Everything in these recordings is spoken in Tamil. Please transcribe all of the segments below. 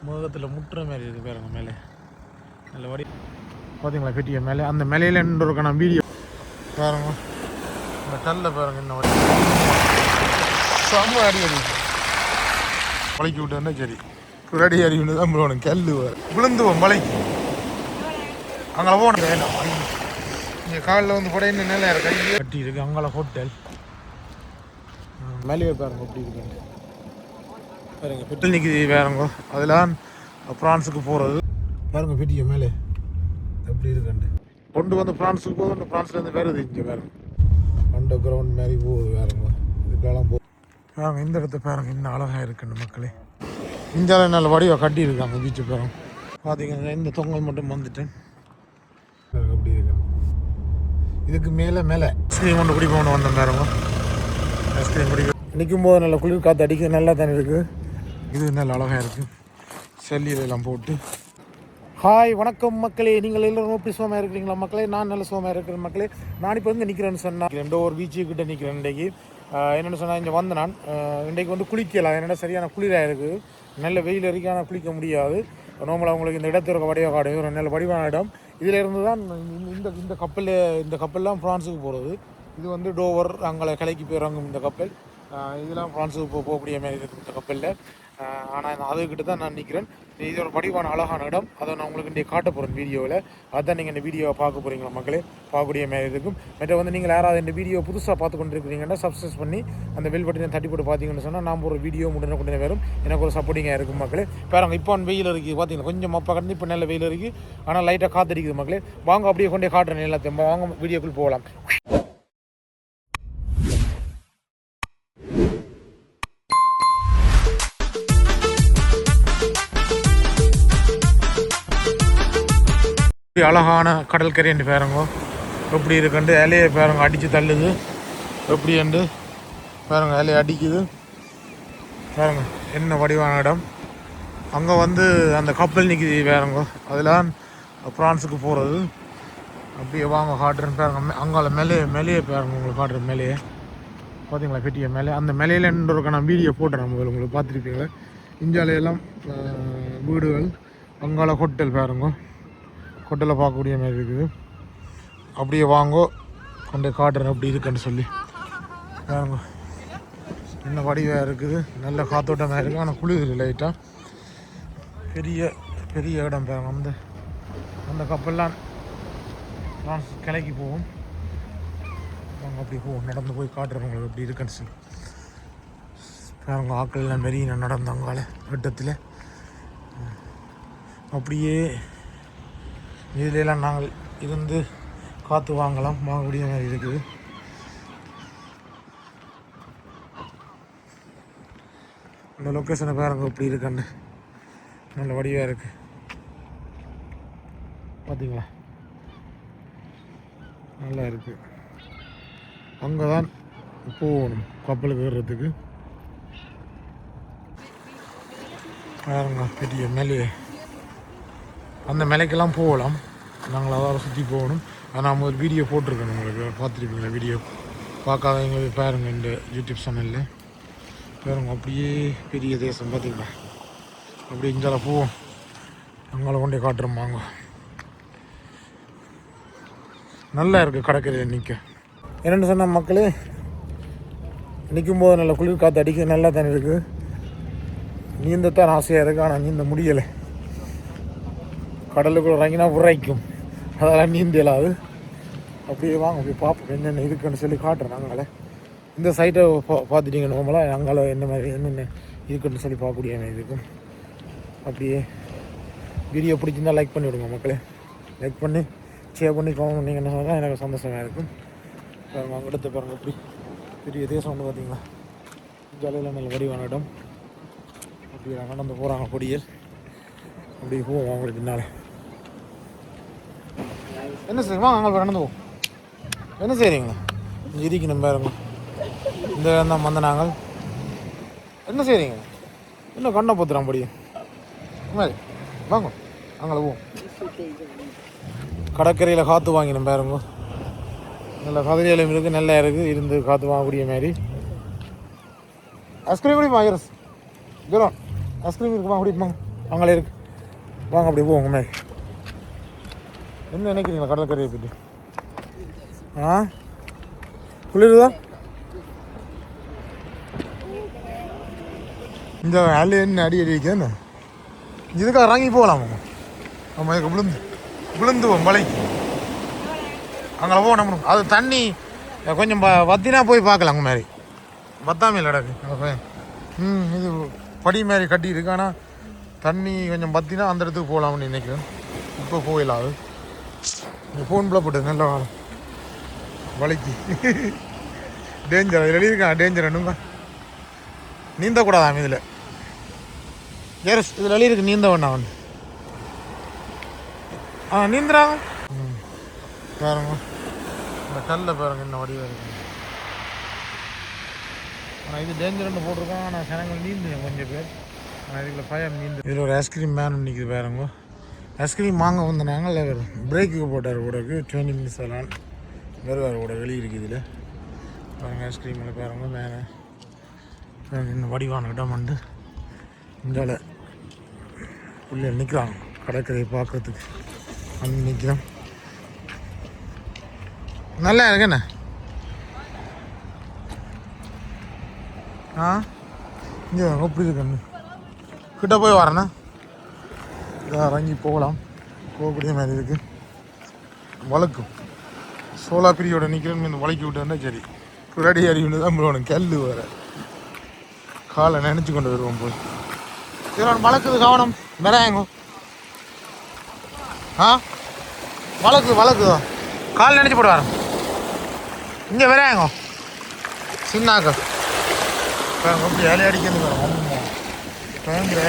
முகத்தில் முட்டுற மாதிரி இருக்குது பாருங்க மேலே நல்ல வடி பார்த்தீங்களா பெட்டிய மேலே அந்த மேலையில் இருக்கான வீடியோ பாருங்க. இந்த கல்லை பாருங்க இன்னும் வடி செம்ம அடி அடி பழக்கி விட்டோன்னா சரி ஒரு அடி அடி விட்டு தான் போகணும். கல் விழுந்துவோம் பழைக்கு அங்கே போகணும் வேணும். இங்கே காலில் வந்து போட இன்னும் நிலை கையை கட்டி இருக்கு. அங்கே ஹோட்டல் மேலேயே பாருங்க எப்படி இருக்கு பாருங்க. பெட்டில் நிற்கிது வேறங்க அதெல்லாம் ஃப்ரான்ஸுக்கு போகிறது பாருங்க. பெட்டிய மேலே எப்படி இருக்குண்டு கொண்டு வந்து ஃப்ரான்ஸுக்கு போகுது. ஃப்ரான்ஸ்லேருந்து வருது இங்கே பாருங்க. அண்டர் கிரவுண்ட் மாதிரி போகுது வேறங்க. இதுக்கெல்லாம் போகுது பாருங்க. இந்த இடத்த பாருங்க இன்னும் அழகாக இருக்குண்டு மக்களே. இந்தியாவில் நல்ல வடிவாக கட்டி இருக்காங்க பீச்சு பாருங்க. பார்த்தீங்கன்னா இந்த தொங்கல் மட்டும் வந்துட்டேன் அப்படி இருக்கு. இதுக்கு மேலே ஐஸ்கிரீம் கொண்டு குடிப்போம் வந்தேன் பாருங்க. ஐஸ்கிரீம் குடிக்க நிற்கும் போது நல்ல குளிர் காற்று அடிக்க நல்லா தானே இருக்குது. இது நல்ல அழகாக இருக்குது. செல்லியிலெல்லாம் போட்டு ஹாய் வணக்கம் மக்களே. நீங்கள் எல்லோரும் எப்படி சோமாக இருக்கிறீங்களா மக்களே? நான் நல்ல சோமாக இருக்கிறேன் மக்களே. நான் இப்போ வந்து நிற்கிறேன்னு சொன்னேன். ரெண்டோ ஒரு பீச்சுக்கிட்ட நிற்கிறேன். இன்றைக்கு என்னென்னு சொன்னால் இங்கே வந்து நான் இன்றைக்கு வந்து குளிக்கலாம். என்னென்னா சரியான குளிராக இருக்குது. நல்ல வெயில் வரைக்கும் ஆனால் குளிக்க முடியாது. நார்மலாக உங்களுக்கு இந்த இடத்துல இருக்க வடிவ காடு ஒரு நல்ல வடிவான இடம். இதில் இருந்து தான் இந்த கப்பல்லாம் ஃப்ரான்ஸுக்கு போகிறது. இது வந்து டோவர் அங்கே கலைக்கு போயிடுறாங்க இந்த கப்பல். இதெல்லாம் ஃப்ரான்ஸுக்கு போகக்கூடிய மாதிரி இருக்குது இந்த கப்பலில். ஆனால் அதுக்கிட்ட தான் நான் நிற்கிறேன். இது ஒரு வடிவான அழகான இடம். அதை நான் உங்களுக்கு இன்றைக்கி காட்ட போகிறேன் வீடியோவில். அதுதான் நீங்கள் இந்த வீடியோவை பார்க்க போகிறீங்களா மக்களே? பார்க்கக்கூடிய மாதிரி இருக்கும். மற்ற வந்து நீங்கள் யாராவது இந்த வீடியோ புதுசாக பார்த்து கொண்டு இருக்கிறீங்கன்னா சப்ஸ்கிரைப் பண்ணி அந்த பெல் பட்டனை தட்டி போட்டு பார்த்தீங்கன்னு சொன்னால் நான் ஒரு வீடியோ உடனே வரும். எனக்கு ஒரு சப்போர்ட்டிங்காக இருக்கும் மக்களே. பாருங்க இப்போ வெயில் இருக்குது பார்த்தீங்கன்னா கொஞ்சம் மப்பா கடந்து இப்போ நல்ல வெயில் இருக்குது. ஆனால் லைட்டாக காத்தடிக்குது மக்களே. வாங்க அப்படியே கொண்டே காட்டுறேன் எல்லாத்தையும். வாங்க வீடியோக்குள் போகலாம். அழகான கடற்கரைன்னு பாருங்க எப்படி இருக்குண்டு. இலையை பாருங்க அடித்து தள்ளுது எப்படி என்று பாருங்க. இலையை அடிக்குது பாருங்க. என்ன வடிவான இடம். அங்கே வந்து அந்த கப்பல் நிற்கிது பாருங்க. அதெல்லாம் ஃப்ரான்ஸுக்கு போகிறது. அப்படியே வாங்க காட்டுறேன்னு பாருங்க. அங்கால மேலேயே பாருங்க. உங்களுக்கு காட்டுற மேலேயே பார்த்தீங்களா பெட்டிய மேலே. அந்த மேலையில் இருக்கான வீடியோ போட்டுறேன் முதல்ல உங்களுக்கு பார்த்துருப்பீங்களே. இந்தியாவிலையெல்லாம் வீடுகள் அங்கால ஹோட்டல் பாருங்க. ஹோட்டலில் பார்க்கக்கூடிய மாதிரி இருக்குது. அப்படியே வாங்கோ கொண்டு காட்டுறேன் அப்படி இருக்குன்னு சொல்லி பாருங்க. இன்னும் வடிவாக இருக்குது. நல்ல காத்தோட்டமாக இருக்குது. ஆனால் குளிர் லைட்டாக பெரிய இடம் பாருங்க. அந்த கப்பல்லாம் நான் கிளைக்கு போவோம். நாங்கள் அப்படி போவோம். நடந்து போய் காட்டுறேன் உங்களுக்கு எப்படி இருக்குன்னு சொல்லி பாருங்க. ஆக்கள்லாம் மாரி நான் நடந்தாங்கால வெட்டத்தில் அப்படியே இதிலெல்லாம் நாங்கள் இருந்து காற்று வாங்கக்கூடிய மாதிரி இருக்குது. இந்த லொக்கேஷனை பாருங்க எப்படி இருக்குன்னு. நல்ல வடிவாக இருக்குது பார்த்தீங்களா. நல்லா இருக்குது. அங்கே தான் போகணும் கப்பலுக்கு ஏறுறதுக்கு. பாருங்க பெரிய மேலே அந்த மலைக்கெல்லாம் போகலாம். நாங்கள் அதாவது சுற்றி போகணும். ஆனால் நம்ம ஒரு வீடியோ போட்டிருக்கோம். உங்களுக்கு பார்த்துருப்பீங்களா வீடியோ? பார்க்காதவங்களுக்கு பாருங்கள் இந்த யூடியூப் சேனலில் பாருங்க. அப்படியே பெரிய தேசம் பார்த்தீங்களா. அப்படியே இஞ்சால போவோம். அங்கே கொண்டே காட்டுறோம் வாங்க. நல்லா இருக்குது கடற்கரையில் நிற்க. என்னென்னு சொன்னால் மக்களே நிற்கும்போது நல்ல குளிர் காற்று அடிக்க நல்லா தானே இருக்குது. நீந்தத்தான் ஆசையாக இருக்குது. ஆனால் நீந்த முடியலை. கடலுக்குள்ள இறங்கினா உரைக்கும். அதெல்லாம் நீந்தலாது. அப்படியே வாங்க அப்படியே பார்ப்போம் என்னென்ன இருக்குன்னு சொல்லி காட்டுறேன். நாங்களே இந்த சைட்டை பார்த்துட்டீங்க நம்மளாம் அங்கே என்னென்ன இருக்குன்னு சொல்லி பார்க்கக்கூடிய இருக்கும். அப்படியே வீடியோ பிடிச்சிருந்தால் லைக் பண்ணி விடுங்க மக்களே. லைக் பண்ணி ஷேர் பண்ணி கமெண்ட் பண்ணிங்க என்ன சொன்னால் எனக்கு சந்தோஷமாக இருக்கும். அங்கே எடுத்து பாருங்கள் எப்படி பெரிய தேசம் ஒன்று பார்த்தீங்களா. ஜாலியில் நல்ல வடிவான இடம். அப்படி நடந்து போகிறாங்க கொடியல். அப்படி போவோம் அவங்களுக்கு பின்னால். என்ன செய்யுமா அங்கே நடந்து போவோம். என்ன செய்கிறீங்களா இங்கே இருக்கணும் பாருங்க. இந்த இடம் தான் வந்த நாங்கள். என்ன செய்கிறீங்க? இன்னும் கண்ணை பொத்துறான் படியும் மாதிரி வாங்க. அங்கே போவோம். கடற்கரையில் காற்று வாங்கினோம் பாருங்க. நல்ல கதிரையிலும் இருக்குது. நல்லா இருக்குது. இருந்து காற்று வாங்கக்கூடிய மாதிரி. ஐஸ்கிரீம் குடிப்பா ஐரஸ் ஜோரம் ஐஸ்கிரீம் இருக்குமா குடிப்பாங்க. அங்கே இருக்கு. வாங்க அப்படி போங்க மேலே. என்ன நினைக்கிறீங்களா கடற்கரையை பற்றி? குளிருதா? இந்த அலை என்ன அடி அடிக்குதுன்னு இதுக்காக இறங்கி போகலாம். நம்ம இதுக்கு விழுந்துவோம் மலைக்கு. அங்கே போகணும். அது தண்ணி கொஞ்சம் வத்தினா போய் பார்க்கலாம். அங்கே மாதிரி வத்தாமையில் கிடக்கு. இது படி மாதிரி கட்டி இருக்கு. ஆனால் தண்ணி கொஞ்சம் பற்றினா அந்த இடத்துக்கு போகலாம்னு நினைக்கிறேன். இப்போ போயிடலாம். அது ஃபோன் போட்டு நல்லா வலிக்கு டேஞ்சர். அதில் எழுதியிருக்கேன் டேஞ்சர் என்னங்க. நீந்தக்கூடாதாம் இதில். இதில் எழுதியிருக்கு நீந்த வேண்டாம் வந்து. நீந்துறாங்க. பாருங்க இந்த கல்லை பாருங்க என்ன வடிவாக இருக்கு. ஆனால் இது டேஞ்சர்னு போட்டிருக்காங்க. ஆனால் ஜனங்கள் நீந்துங்க கொஞ்சம் பேர். ஆனால் இதுக்குள்ள பயம் நீந்து. இதில் ஒரு ஐஸ்கிரீம் மேன் நிற்கிது பாருங்க. ஐஸ்கிரீம் வாங்க வந்தாங்க. இல்லை வேறு பிரேக்குக்கு போட்டார் கூடக்கு 20 மினிட்ஸ் ஆகலாம். வேறு கூட வெளியே இருக்குது. இதில் பாருங்கள் ஐஸ்கிரீமில் பாருங்க மேலே இன்னும் வடிவான இடம் வந்து இந்தியாவில் உள்ளே நிற்கிறாங்க. கடற்கரையை பார்க்குறதுக்கு வந்து நிற்கிறோம். நல்லா இருக்குண்ணே. இங்கே எப்படி இருக்குன்னு கிட்ட போய் வரேண்ணா. இதாக இறங்கி போகலாம். போகக்கூடிய மாதிரி இருக்குது. வழக்கும் சோலா பிரியோட நிற்கிறேன்னு இந்த வளைக்கி விட்டோன்னா சரி. குரடி அறிவுன்னு தான் போகணும். கல் வர காலை நினச்சி கொண்டு வருவோம் போய். சரி வளர்க்குது கவனம் வராங்க. வளர்க்குதோ கால் நினச்சி போட்டு வரேன். இங்கே வராங்க சின்னாக்க அப்படி இலை அடிக்கிறது வரும். பயங்கர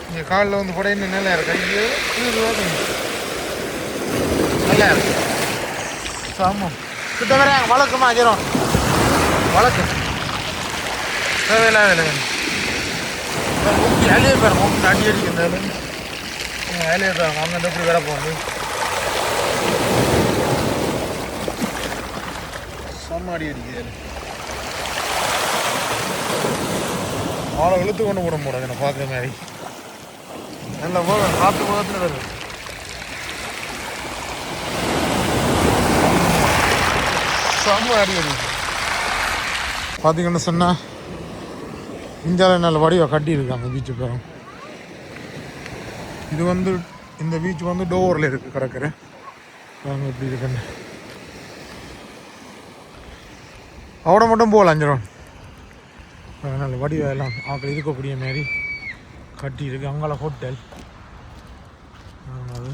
இங்கே காலில் வந்து போட இன்னும் நல்லா இருக்கு. ஐயோ நல்லா இருக்கு. ஆமாம் கிட்ட வராங்க. வழக்குமா ஜீரம் வழக்கு தேவையில்லாத வேலை. வேலையே பாருங்க. ஒன்று அடி அடிக்கிறது வேலையை பாருங்க. அங்கே எப்படி வேலை போகுது. செம்ம அடி அடிக்குது. ஆளை இழுத்து கொண்டு போட முடியாது. என்னை பார்க்குற மாதிரி நல்லா போக காற்று போகத்துல வருது. செம்ம அடி அடிக்குது. பார்த்தீங்கன்னு சொன்னால் இந்தியாவில் நல்ல வடிவாக கட்டியிருக்காங்க பீச்சு பேரும். இது வந்து இந்த பீச் வந்து டோவரில் இருக்குது கடற்கரை. பாருங்க எப்படி இருக்குன்னு. அவட மட்டும் போகலாம் 5 ரூபா. நல்ல வடிவாக எல்லாம் ஆக்கள் இருக்கக்கூடிய மாரி கட்டியிருக்கு. அங்கால ஹோட்டல். அது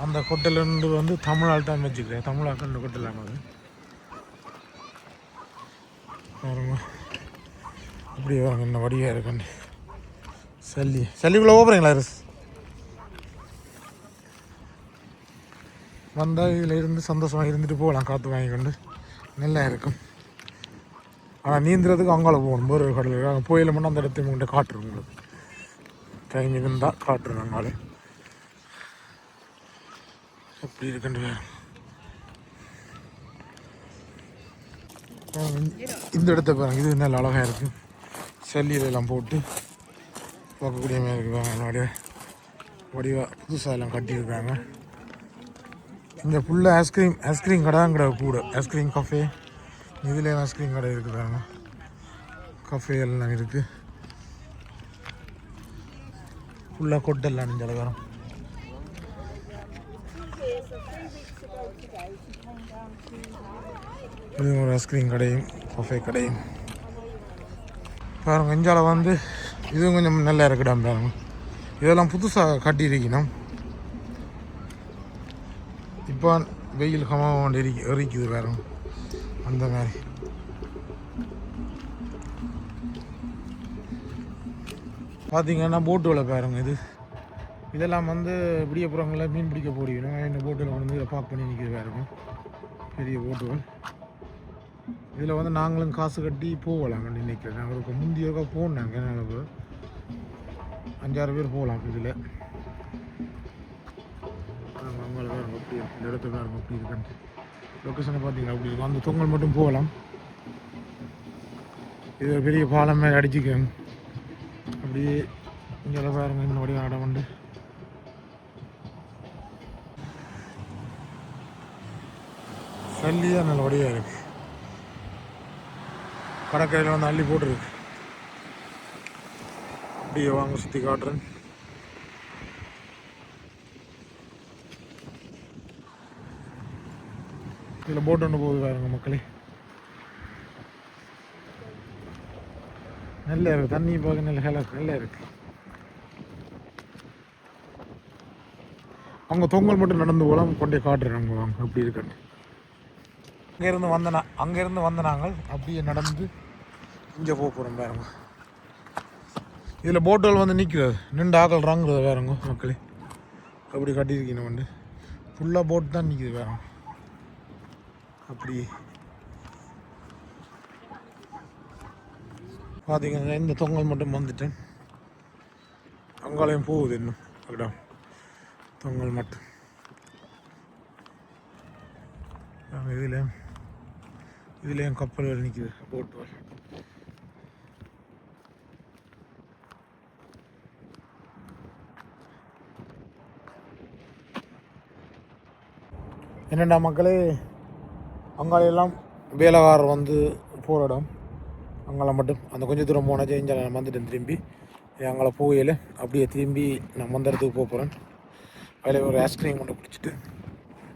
அந்த ஹோட்டல்லேருந்து வந்து தமிழால் தான் வச்சுக்கிறேன். தமிழாக்கு இந்த ஹோட்டலானது பாருங்க அப்படியே வாங்க. என்ன வடிவாக இருக்குன்னு சல்லிக்குள்ளே ஓப்புறீங்களா வந்தால் இதில் இருந்து சந்தோஷமாக இருந்துட்டு போகலாம். காற்று வாங்கிக்கொண்டு நல்லா இருக்கும். ஆனால் நீந்துறதுக்கு அங்கால போகணும். ஒரு கடலில் அங்கே போயில மட்டும் அந்த இடத்தையும் உங்கள்கிட்ட காட்டுறோம். உங்களுக்கு டைம் இருந்தால் காட்டுறோம். அங்காலே எப்படி இருக்குன்னு இந்த இடத்த பாருங்க. இது நல்ல அழகாக இருக்குது. சல்லியிலெல்லாம் போட்டு பார்க்கக்கூடிய மாதிரி இருக்குவாங்க. வடிவாக புதுசாக எல்லாம் கட்டியிருக்காங்க. இங்கே ஃபுல்லாக ஐஸ்கிரீம் கடை தான் கிடையாது. கூட ஐஸ்கிரீம் கஃபே. இதுலேயும் ஐஸ்கிரீம் கடை இருக்குதாங்க. கஃபே எல்லாம் இருக்குது. ஃபுல்லாக கொட்டெல்லாம் நெஞ்ச அழகாரம். இது ஒரு ஐஸ்கிரீம் கடையும் கஃபே கடையும் பாருங்க. இஞ்சால வந்து இதுவும் கொஞ்சம் நல்லா இருக்குடாம் பாருங்க. இதெல்லாம் புதுசாக கட்டியிருக்கணும். இப்போ வெயில் கமாவோண்டு எரிக்குது பாருங்க. அந்த மாதிரி பார்த்தீங்கன்னா போட்டுகளை பாருங்க. இதெல்லாம் வந்து விடியப்புறங்களில் மீன் பிடிக்க போடுவீங்க. இந்த போட்டில் வந்து இதை பார்க் பண்ணி நிற்கிது பாருங்க. பெரிய போட்டுகள். இதில் வந்து நாங்களும் காசு கட்டி போகலாம் நினைக்கிறேன். அவருக்கு முந்தியோக்கா போனாங்க. என்னால் 5-6 பேர் போகலாம் இதில். அவங்கள பாருங்க அப்படி இந்த இடத்துல பாருங்க அப்படி இருக்குன்ட்டு. லொக்கேஷனை பார்த்தீங்கன்னா அப்படி இருக்கும். அந்த தொங்கல் மட்டும் போகலாம். இது பெரிய பாலம் மேலே அடிச்சுக்கோங்க. அப்படியே இங்கே பாருங்க இந்த வடிவ இடம் உண்டு. சல்லியாக நல்ல வடிவாக இருக்குது. கடற்கரையில் வந்து அள்ளி போட்டுருக்கு. அப்படியே வாங்க சுற்றி காட்டுறேன். இதில் போட் ஒன்று போகுது பாருங்க மக்களே. நல்லா இருக்குது தண்ணி பார்க்க நல்ல நல்லா இருக்குது. அவங்க தொங்கல் மட்டும் நடந்து போகலாம். கொண்டே காட்டுறேன் அவங்க வாங்க அப்படி இருக்கட்டு. அங்கேருந்து வந்த நாங்கள் அப்படியே நடந்து இங்கே போக போகிறோம் பாருங்க. இதில் போட்டுகள் வந்து நிற்கிறது நின்று ஆக்கள் ராங்கிறத வேறுங்க மக்களே. அப்படி கட்டியிருக்கீங்க வந்து ஃபுல்லாக போட்டு தான் நிற்கிது வேறு. அப்படி பார்த்தீங்கன்னா இந்த தொங்கல் மட்டும் வந்துட்டேன். அங்காலையும் போகுது இன்னும் இடம் தொங்கல் மட்டும். இதுலேயும் கப்பல்கள் நிற்கிது போட்டுகள். என்னென்னா மக்களே, அங்காலையெல்லாம் வேலைக்காரர் வந்து போகிற இடம். அங்கெல்லாம் மட்டும் அந்த கொஞ்சம் தூரம் போனால் சேஞ்சால் நான் வந்துட்டேன். திரும்பி அங்கே போகையில் அப்படியே திரும்பி நான் வந்த இடத்துக்கு போக போகிறேன். அதில் ஒரு ஐஸ்கிரீம் கொண்டு குடிச்சிட்டு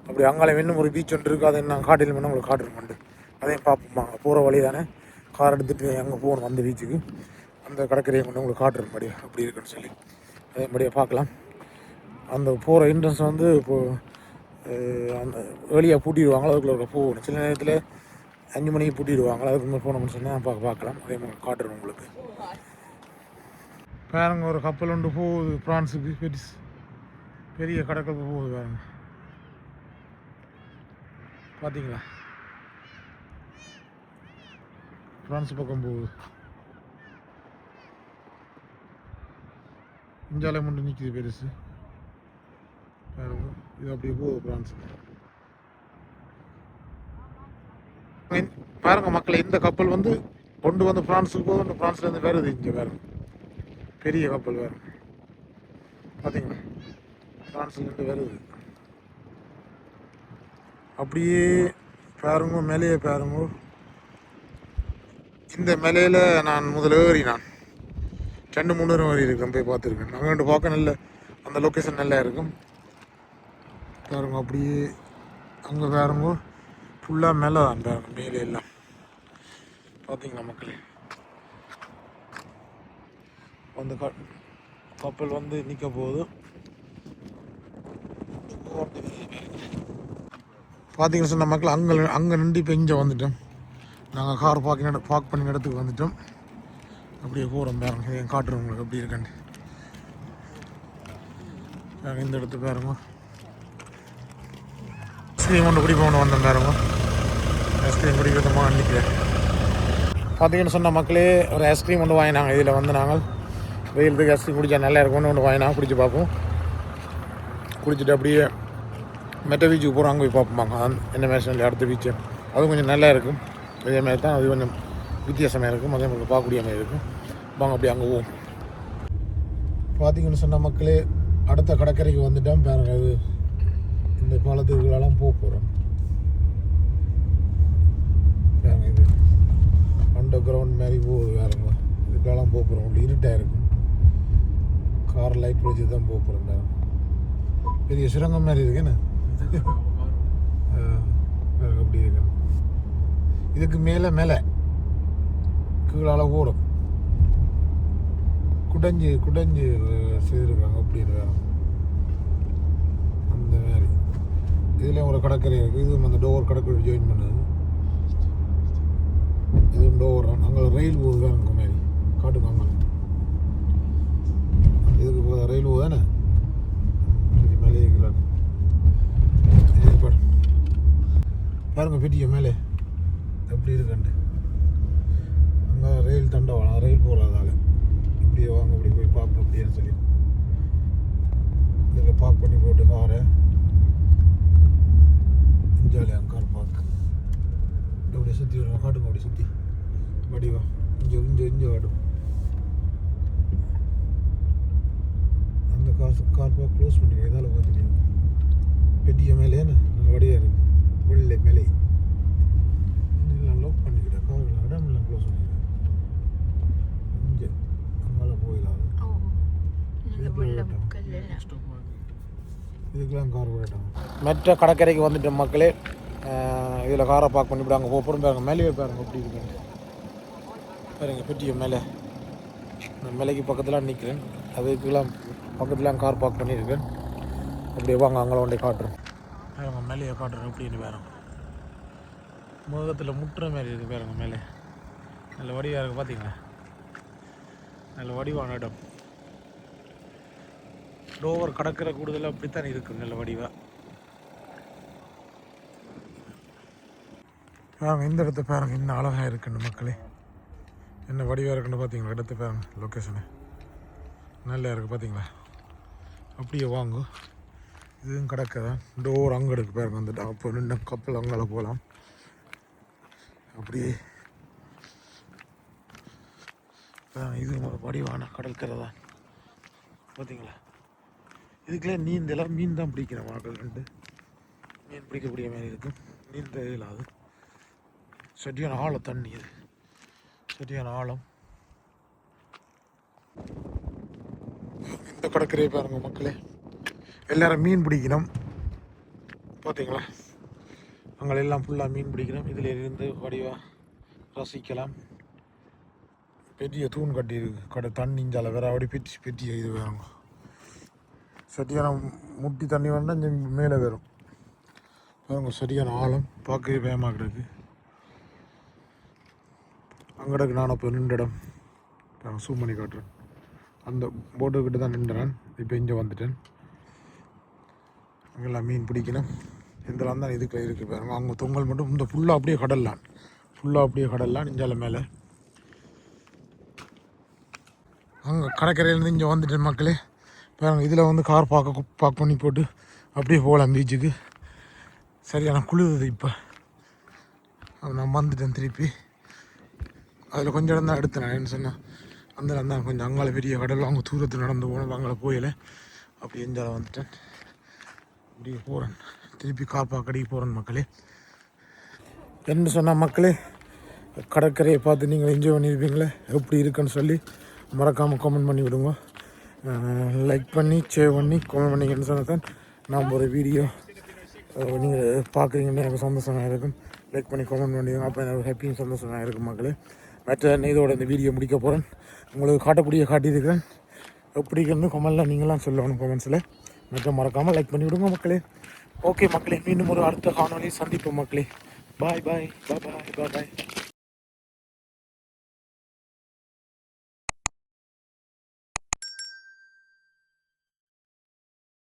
அப்படி அங்காலே இன்னும் ஒரு பீச் ஒன்று இருக்குது. அதை நான் காட்டில் வேணும் உங்களுக்கு காட்டுறேன் கொண்டு. அதையும் பார்ப்போம். அங்கே போகிற வழி தானே, கார் எடுத்துகிட்டு அங்கே போகணும் அந்த பீச்சுக்கு. அந்த கடற்கரையை கொண்டு உங்களுக்கு காட்டுறேன் படியா அப்படி இருக்குன்னு சொல்லி அதே படியாக பார்க்கலாம். அந்த போகிற என்ட்ரன்ஸ் வந்து இப்போது அந்த வெளியாக பூட்டிடுவாங்களோ, அதுக்குள்ள போகணும். சில நேரத்தில் 5 மணிக்கு பூட்டிடுவாங்களோ, அதுக்கு முன்னாடி போனோம்னு சொன்னால் பார்க்கலாம். அதே மாதிரி காட்டுறேன் உங்களுக்கு. பாருங்க ஒரு கப்பல் ஒன்று போகுது பிரான்ஸுக்கு. பெரிய கடற்கரை போகுது பாருங்க. பார்த்தீங்களா, பிரான்ஸ் பக்கம் போகுது. இஞ்சாலை மட்டும் நிற்கிது பெருசு பாருங்க. இது அப்படியே போகுது பிரான்ஸுக்கு. பாருங்க மக்களை, இந்த கப்பல் வந்து கொண்டு வந்து பிரான்ஸுக்கு போகுது. பிரான்ஸ்லேருந்து வருது இங்கே பாருங்க. பெரிய கப்பல் வேறு பார்த்தீங்களா, பிரான்ஸ்லேருந்து வருது. அப்படியே பாருங்க மேலேயே பாருங்க. இந்த மேலையில் நான் முதல்ல ஏறினான் 2-3 நேரம் வரி இருக்கேன், போய் பார்த்துருக்கேன். அங்கே பார்க்க நல்ல அந்த லொக்கேஷன் நல்லா இருக்கும் பாருங்க. அப்படியே அங்கே பாருங்க ஃபுல்லாக மேலே தான் பாருங்க. மேலே எல்லாம் பார்த்தீங்களா மக்களே. அந்த கப்பல் வந்து நிற்க போகுது. பார்த்தீங்கன்னு சொன்ன மக்கள் அங்கே நின்று இப்போ இங்கே வந்துட்டோம். நாங்கள் கார் பார்க் பண்ணி இடத்துக்கு வந்துட்டோம். அப்படியே போகிறோம் பாருங்க. என் காட்டுறோம் உங்களுக்கு எப்படி இருக்காண்டு. இந்த இடத்து பாருங்க. ஐஸ்கிரீம் ஒன்று குடிப்போம்னு வந்தோம் பாருங்க. ஐஸ்கிரீம் குடிக்கிறதுமா நிற்கிறேன். பார்த்தீங்கன்னு சொன்ன மக்களே, ஒரு ஐஸ்கிரீம் ஒன்று வாங்கினாங்க. இதில் வந்து நாங்கள் வெயிலுக்கு ஐஸ்கிரீம் குடித்தா நல்லா இருக்கும்னு ஒன்று வாங்கினா குடிச்சு பார்ப்போம். குடிச்சிட்டு அப்படியே மெட்ட பீச்சுக்கு போகிறோம். அங்கே போய் பார்ப்போம்பாங்க. என்ன மேஷனில் அடுத்த பீச்சு அதுவும் கொஞ்சம் நல்லா இருக்கும். இதே மாதிரி தான் அது கொஞ்சம் வித்தியாசமாக இருக்கும். அதே மாதிரி பார்க்கக்கூடிய மாதிரி இருக்கும். வாங்க அப்படி அங்கே போவோம். பார்த்தீங்கன்னு சொன்ன மக்களே, அடுத்த கடற்கரைக்கு வந்துட்டோம் பாருங்க. அது இந்த பாலத்துக்குள்ளெல்லாம் போகிறோம் பாருங்க. இது அண்டர் கிரவுண்ட் மாதிரி போகுது பாருங்க. இதுக்கெல்லாம் போகிறோம். உங்களுக்கு இருட்டாக இருக்கும். கார் லைட் வச்சு தான் போகிறோம் பாருங்க. பெரிய சுரங்கம் மாதிரி இருக்குன்னு அப்படி இருக்கு. இதுக்கு மேலே கீழால் ஓடும் குடைஞ்சு செய்திருக்காங்க அப்படின்னு வேறு அந்த மாதிரி. இதுலேயும் ஒரு கடற்கரை இருக்குது. இதுவும் அந்த டோர் கடற்கரை ஜாயின் பண்ணுது. இதுவும் டோர். அங்கே ரயில் போகுது வேறு மாதிரி காட்டுங்க. அங்கே இதுக்கு போகுது ரயில் போகுது தானே. மேலே பாருங்க பெரிய மேலே எப்படி இருக்குண்டு. அங்கே ரயில் தண்டவாளம், ரயில் போகிறதால இப்படியே வாங்க இப்படி போய் பார்ப்போம் அப்படின்னு சொல்லி இதில் பார்க் பண்ணி போட்டு காரை ஜாலியாக கார் பார்க் அப்படியே சுற்றி வருவோம். காட்டுங்க அப்படி சுற்றி வடிவா இங்கே காட்டும். கார் பார்க் க்ளோஸ் பண்ணி எதால் பார்த்துட்டு பெரிய மேலேன்னு நல்ல வடியாக இருக்குது வெள்ளை மேலே எல்லாம் லாக் பண்ணிக்கிட்டேன் காரில் இடம் எல்லாம் க்ளோஸ் பண்ணிக்கிறேன் இங்கே அங்கால போயிடலாம் இதுக்கெல்லாம் கார் போயிட்டோம் மற்ற கடற்கரைக்கு வந்துட்ட மக்களே இதில் காரை பார்க் பண்ணிவிட்டு அங்கே போகிறோம் பாருங்க மேலேயே பாருங்க எப்படி இருக்காங்க பாருங்க பெட்டிய மேலே நான் மேலைக்கு பக்கத்தில் நிற்கிறேன் அதுக்கெல்லாம் பக்கத்துலாம் கார் பார்க் பண்ணியிருக்கேன் அப்படியே வாங்க அங்கே கொண்டே காட்டுறேன் பாருங்க மேலேயே காட்டுறேன் எப்படின்னு பாருங்க முகத்தில் முட்டுற மாதிரி இருக்குது பாருங்க மேலே நல்ல வடிவாக இருக்குது பார்த்தீங்களா நல்ல வடிவான இடம் டோவர் கடற்கரை கூடுதலாக அப்படித்தான் இருக்குது நல்ல வடிவாக பாருங்க இந்த இடத்த பாருங்க இன்னும் அழகாக இருக்குன்னு மக்களே என்ன வடிவாக இருக்குன்னு பார்த்தீங்களா இடத்த பாருங்க லொக்கேஷனு நல்லா இருக்குது பார்த்தீங்களா அப்படியே வாங்க இதுவும் கடற்கரை டோர் அங்கே இருக்குது பாருங்க அந்த அப்போ நின்று கப்பல் அங்கால போகலாம் அப்படியே இது ஒரு வடிவான கடற்கரை தான் பார்த்தீங்களா இதுக்குள்ளே நீந்தெல்லாம் மீன் தான் பிடிக்கிற மக்கள் ரெண்டு மீன் பிடிக்கக்கூடிய மாதிரி இருக்கும் நீந்த இல்லாது சரியான ஆழம் தண்ணி இது சரியான ஆழம் இந்த கடற்கரையை பாருங்க மக்களே எல்லாரும் மீன் பிடிக்கணும் பார்த்தீங்களா அங்கெல்லாம் ஃபுல்லாக மீன் பிடிக்கணும் இதில் இருந்து வடிவாக ரசிக்கலாம் பெரிய தூண் கட்டி இருக்கு கடை தண்ணிஞ்சால வேற அப்படி பெட்டிய இது வேறுங்க சரியான முட்டி தண்ணி வேணா இங்கே மேலே வரும் பாருங்க சரியான ஆழம் பார்க்கவே பயமாக கிடக்கு அங்கடக்கு நான் அப்போ நின்ற இடம் நான் சூம் பண்ணி காட்டுறேன் அந்த போட்டுக்கிட்ட தான் நின்றுறேன் இப்போ இங்கே வந்துட்டேன் அங்கெல்லாம் மீன் பிடிக்கணும் இதெல்லாம் தான் இதுக்கு இருக்குது பாருங்க அவங்க தொங்கல் மட்டும் இந்த ஃபுல்லாக அப்படியே கடல்லாம் நெஞ்சால மேலே அங்கே கடற்கரையிலேருந்து இங்கே வந்துட்டேன் மக்களே பாருங்க இதில் வந்து கார் பார்க் பண்ணி போட்டு அப்படியே போகலாம் பீச்சுக்கு சரியான குளிருது இப்போ நான் வந்துட்டேன் திருப்பி அதில் கொஞ்சம் இடம் தான் எடுத்தேன் என்ன சொன்னேன் அந்த இடம் தான் கொஞ்சம் அங்கால பெரிய கடல் அவங்க தூரத்தில் நடந்து போனோம் அங்கே போயில அப்படி எஞ்சால வந்துட்டேன் அப்படியே போகிறேன் திருப்பி கார் பார்க் அடிக்க போகிறேன் மக்களே என்ன சொன்னால் மக்களே கடற்கரையை பார்த்து நீங்கள் என்ஜாய் பண்ணியிருப்பீங்களே எப்படி இருக்குன்னு சொல்லி மறக்காமல் கமெண்ட் பண்ணி விடுங்க லைக் பண்ணி ஷேர் பண்ணி கமெண்ட் பண்ணிங்கன்னு சொன்னால் தான் நான் ஒரு வீடியோ நீங்கள் பார்க்குறீங்கன்னு எனக்கு சந்தோஷமாக இருக்கும் லைக் பண்ணி கமெண்ட் பண்ணிடுங்க அப்போ எனக்கு ஹாப்பியும் சந்தோஷமாக இருக்கும் மக்களே மற்ற இதோட இந்த வீடியோ முடிக்க போகிறேன் உங்களுக்கு காட்டியிருக்கிறேன் எப்படி இருக்குன்னு கமெண்ட்டில் நீங்களாம் சொல்லணும் கமெண்ட்ஸில் மற்ற மறக்காமல் லைக் பண்ணி விடுங்க மக்களே ஓகே மக்களே மீண்டும் ஒரு அடுத்த காணொலி சந்திப்போம் மக்களே பாய் பாய் பாய் பாய் பாய் பாய்